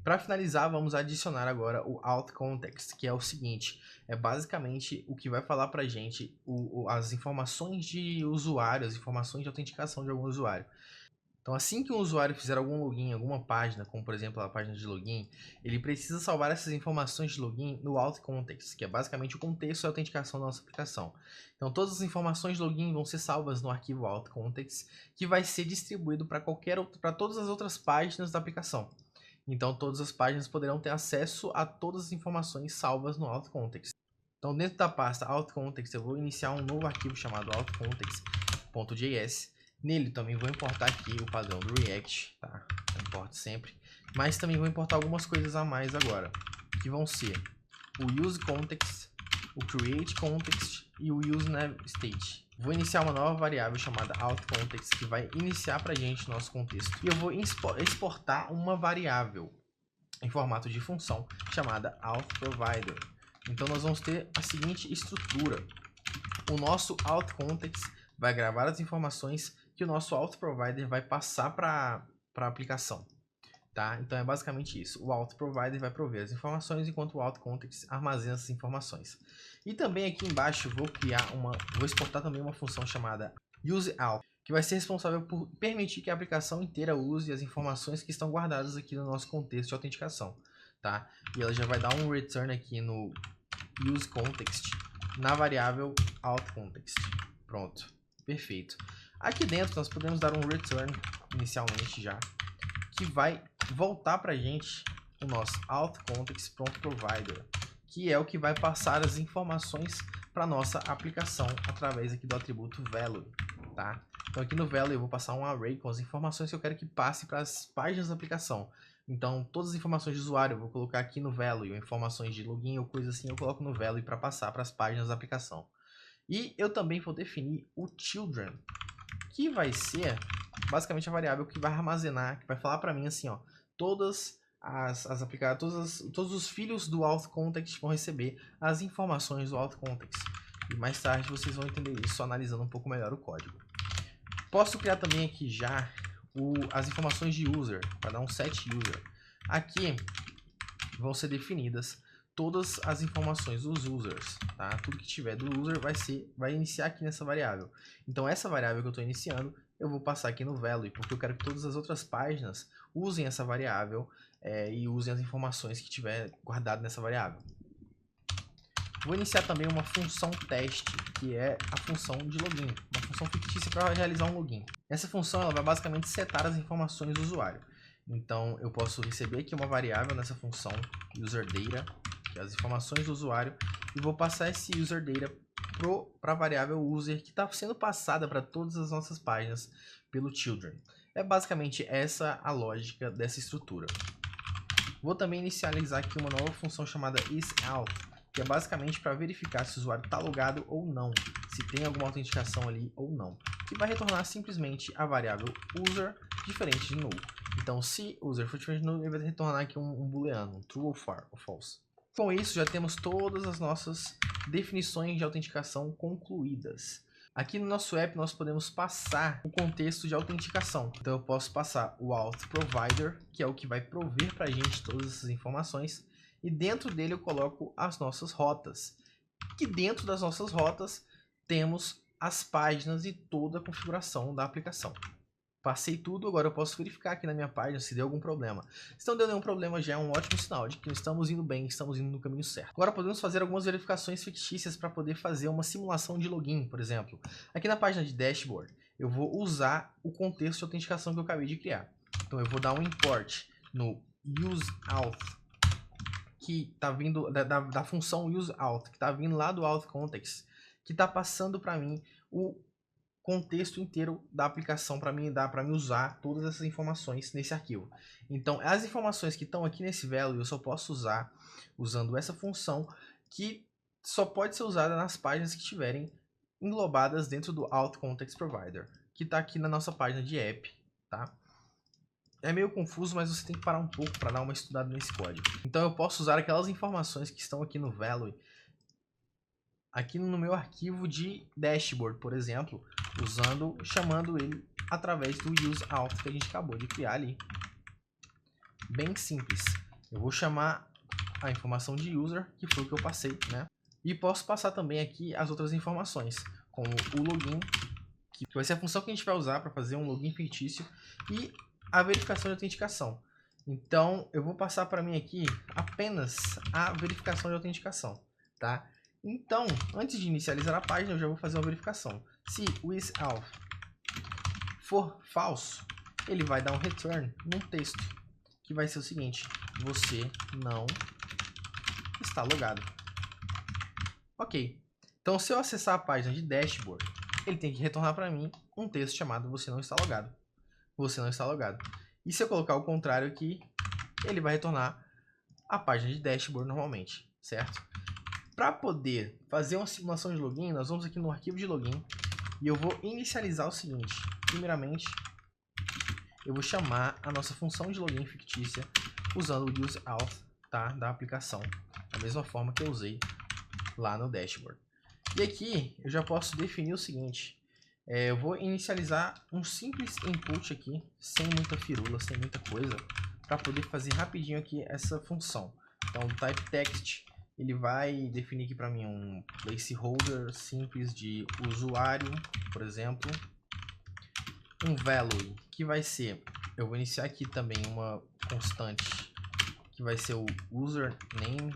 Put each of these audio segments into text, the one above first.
Para finalizar, vamos adicionar agora o Alt Context, que é o seguinte, é basicamente o que vai falar para a gente as informações de usuário, as informações de autenticação de algum usuário. Então, assim que um usuário fizer algum login em alguma página, como por exemplo a página de login, ele precisa salvar essas informações de login no Alt Context, que é basicamente o contexto e a autenticação da nossa aplicação. Então, todas as informações de login vão ser salvas no arquivo Alt Context, que vai ser distribuído para todas as outras páginas da aplicação. Então, todas as páginas poderão ter acesso a todas as informações salvas no Alt Context. Então, dentro da pasta Alt Context, eu vou iniciar um novo arquivo chamado altcontext.js. Nele também vou importar aqui o padrão do React, tá? Eu importo sempre. Mas também vou importar algumas coisas a mais agora, que vão ser o useContext, o createContext e o useNavState. Vou iniciar uma nova variável chamada altContext, que vai iniciar para a gente o nosso contexto. E eu vou exportar uma variável em formato de função chamada altProvider. Então nós vamos ter a seguinte estrutura. O nosso altContext vai gravar as informações que o nosso altProvider vai passar para a aplicação. Tá? Então é basicamente isso. O altProvider vai prover as informações enquanto o altContext armazena essas informações. E também aqui embaixo vou exportar também uma função chamada useAlt, que vai ser responsável por permitir que a aplicação inteira use as informações que estão guardadas aqui no nosso contexto de autenticação. Tá? E ela já vai dar um return aqui no useContext na variável altContext. Pronto. Perfeito. Aqui dentro nós podemos dar um return inicialmente já, que vai voltar para a gente o nosso altContext.provider, que é o que vai passar as informações para nossa aplicação através aqui do atributo value, tá? Então aqui no value eu vou passar um array com as informações que eu quero que passe para as páginas da aplicação. Então todas as informações de usuário eu vou colocar aqui no value, informações de login ou coisa assim eu coloco no value para passar para as páginas da aplicação. E eu também vou definir o children, que vai ser basicamente a variável que vai armazenar, que vai falar para mim assim, ó, todos os filhos do altContext vão receber as informações do altContext. E mais tarde vocês vão entender isso analisando um pouco melhor o código. Posso criar também aqui já as informações de user, para dar um set user. Aqui vão ser definidas todas as informações dos users, tá? Tudo que tiver do user vai iniciar aqui nessa variável. Então essa variável que eu estou iniciando, eu vou passar aqui no value, porque eu quero que todas as outras páginas usem essa variável e usem as informações que tiver guardado nessa variável. Vou iniciar também uma função teste, que é a função de login, uma função fictícia para realizar um login. Essa função ela vai basicamente setar as informações do usuário. Então eu posso receber aqui uma variável nessa função userData, que é as informações do usuário, e vou passar esse userData para a variável user que está sendo passada para todas as nossas páginas pelo children. É basicamente essa a lógica dessa estrutura. Vou também inicializar aqui uma nova função chamada isOut, que é basicamente para verificar se o usuário está logado ou não, se tem alguma autenticação ali ou não, que vai retornar simplesmente a variável user diferente de null. Então, se user for diferente de null, ele vai retornar aqui um booleano, um true ou false. Com isso, já temos todas as nossas definições de autenticação concluídas. Aqui no nosso app, nós podemos passar o contexto de autenticação. Então, eu posso passar o altProvider, que é o que vai prover para a gente todas essas informações. E dentro dele eu coloco as nossas rotas. Que dentro das nossas rotas temos as páginas e toda a configuração da aplicação. Passei tudo, agora eu posso verificar aqui na minha página se deu algum problema. Se não deu nenhum problema, já é um ótimo sinal de que estamos indo bem, estamos indo no caminho certo. Agora podemos fazer algumas verificações fictícias para poder fazer uma simulação de login, por exemplo. Aqui na página de dashboard, eu vou usar o contexto de autenticação que eu acabei de criar. Então eu vou dar um import no useAuth, que está vindo da função useAuth, que está vindo lá do altContext, que está passando para mim o contexto inteiro da aplicação para mim usar todas essas informações nesse arquivo. Então, as informações que estão aqui nesse value eu só posso usar usando essa função, que só pode ser usada nas páginas que estiverem englobadas dentro do altContextProvider, que está aqui na nossa página de app, tá? É meio confuso, mas você tem que parar um pouco para dar uma estudada nesse código. Então eu posso usar aquelas informações que estão aqui no value, aqui no meu arquivo de dashboard, por exemplo, chamando ele através do useAuth que a gente acabou de criar ali. Bem simples. Eu vou chamar a informação de user, que foi o que eu passei, né? E posso passar também aqui as outras informações, como o login, que vai ser a função que a gente vai usar para fazer um login fictício, e a verificação de autenticação. Então, eu vou passar para mim aqui apenas a verificação de autenticação, tá? Então, antes de inicializar a página, eu já vou fazer uma verificação. Se o isAuth for falso, ele vai dar um return num texto, que vai ser o seguinte: você não está logado. Ok. Então, se eu acessar a página de dashboard, ele tem que retornar para mim um texto chamado você não está logado. Você não está logado. E se eu colocar o contrário aqui, ele vai retornar a página de dashboard normalmente, certo? Para poder fazer uma simulação de login, nós vamos aqui no arquivo de login e eu vou inicializar o seguinte. Primeiramente, eu vou chamar a nossa função de login fictícia usando o useAuth, tá, da aplicação, da mesma forma que eu usei lá no dashboard. E aqui eu já posso definir o seguinte: eu vou inicializar um simples input aqui, sem muita firula, sem muita coisa, para poder fazer rapidinho aqui essa função. Então, o type text, ele vai definir aqui para mim um placeholder simples de usuário, por exemplo, um value, que vai ser, eu vou iniciar aqui também uma constante, que vai ser o username,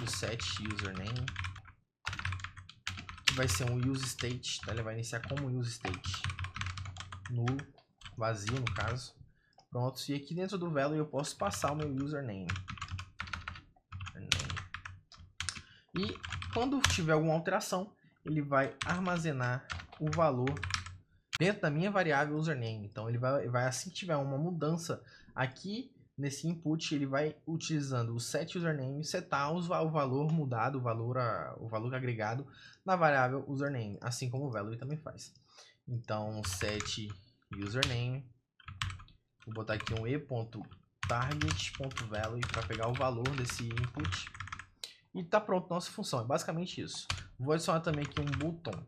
o set username, que vai ser um useState, tá? Ele vai iniciar como useState, nulo, vazio no caso. Pronto, e aqui dentro do value eu posso passar o meu username. E quando tiver alguma alteração, ele vai armazenar o valor dentro da minha variável username. Então ele vai assim que tiver uma mudança aqui nesse input, ele vai utilizando o set username, setar o valor mudado, o valor agregado na variável username, assim como o value também faz. Então set username, vou botar aqui um e.target.value para pegar o valor desse input. E tá pronto a nossa função, é basicamente isso. Vou adicionar também aqui um botão,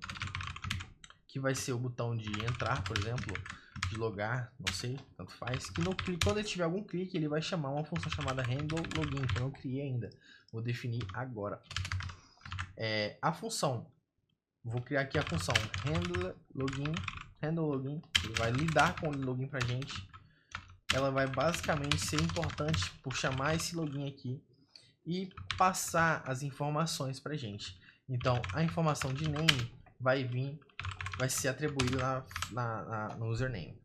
que vai ser o botão de entrar, por exemplo, de logar, não sei, tanto faz. Que quando ele tiver algum clique, ele vai chamar uma função chamada handleLogin, que eu não criei ainda. Vou definir agora. A função, vou criar aqui a função handleLogin, ele vai lidar com o login pra gente. Ela vai basicamente ser importante por chamar esse login aqui e passar as informações pra gente. Então, a informação de name vai ser atribuída no username.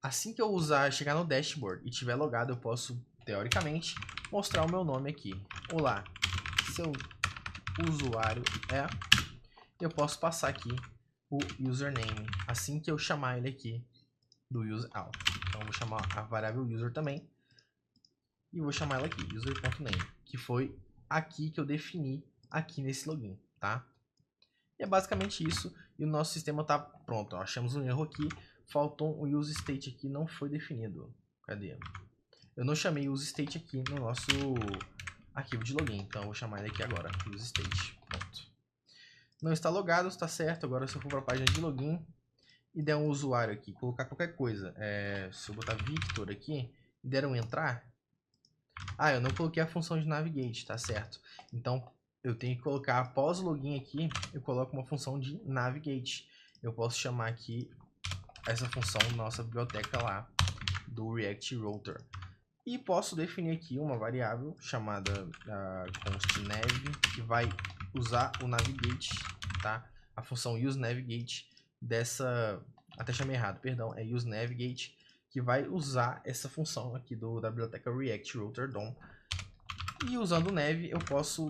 Assim que eu chegar no dashboard e tiver logado, eu posso, teoricamente, mostrar o meu nome aqui. Olá, seu usuário é... Eu posso passar aqui o username, assim que eu chamar ele aqui do useAuth. Então, eu vou chamar a variável user também. E vou chamar ela aqui, user.name, que foi aqui que eu defini aqui nesse login, tá? E é basicamente isso, e o nosso sistema está pronto. Ó, achamos um erro aqui, faltou um useState aqui, não foi definido. Cadê? Eu não chamei useState aqui no nosso arquivo de login, então eu vou chamar ele aqui agora, useState. Pronto. Não está logado, está certo. Agora se eu for para a página de login e der um usuário aqui, colocar qualquer coisa, se eu botar Victor aqui e der um entrar, eu não coloquei a função de navigate, tá certo? Então eu tenho que colocar, após o login aqui, eu coloco uma função de navigate. Eu posso chamar aqui essa função na nossa biblioteca lá do React Router. E posso definir aqui uma variável chamada constNav, que vai usar o navigate, tá? A função useNavigate dessa... Até chamei errado, perdão. É useNavigate, que vai usar essa função aqui da biblioteca React Router DOM. E usando o nav, eu posso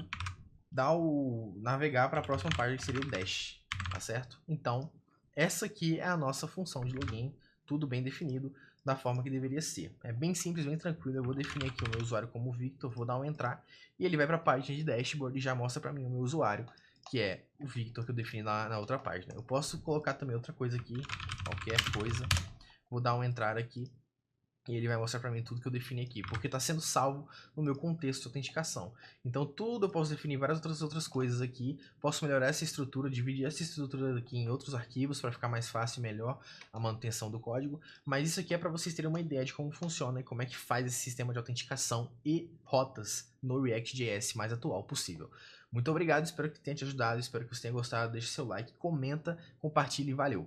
navegar para a próxima página, que seria o dash, tá certo? Então, essa aqui é a nossa função de login, tudo bem definido, da forma que deveria ser. É bem simples, bem tranquilo. Eu vou definir aqui o meu usuário como Victor, vou dar um entrar, e ele vai para a página de dashboard e já mostra para mim o meu usuário, que é o Victor, que eu defini na outra página. Eu posso colocar também outra coisa aqui, qualquer coisa. Vou dar um entrar aqui, E ele vai mostrar para mim tudo que eu defini aqui, porque está sendo salvo no meu contexto de autenticação. Então tudo eu posso definir várias outras coisas aqui, posso melhorar essa estrutura, dividir essa estrutura aqui em outros arquivos para ficar mais fácil e melhor a manutenção do código. Mas isso aqui é para vocês terem uma ideia de como funciona e como é que faz esse sistema de autenticação e rotas no React.js mais atual possível. Muito obrigado, espero que tenha te ajudado, espero que você tenha gostado, deixe seu like, comenta, compartilhe e valeu!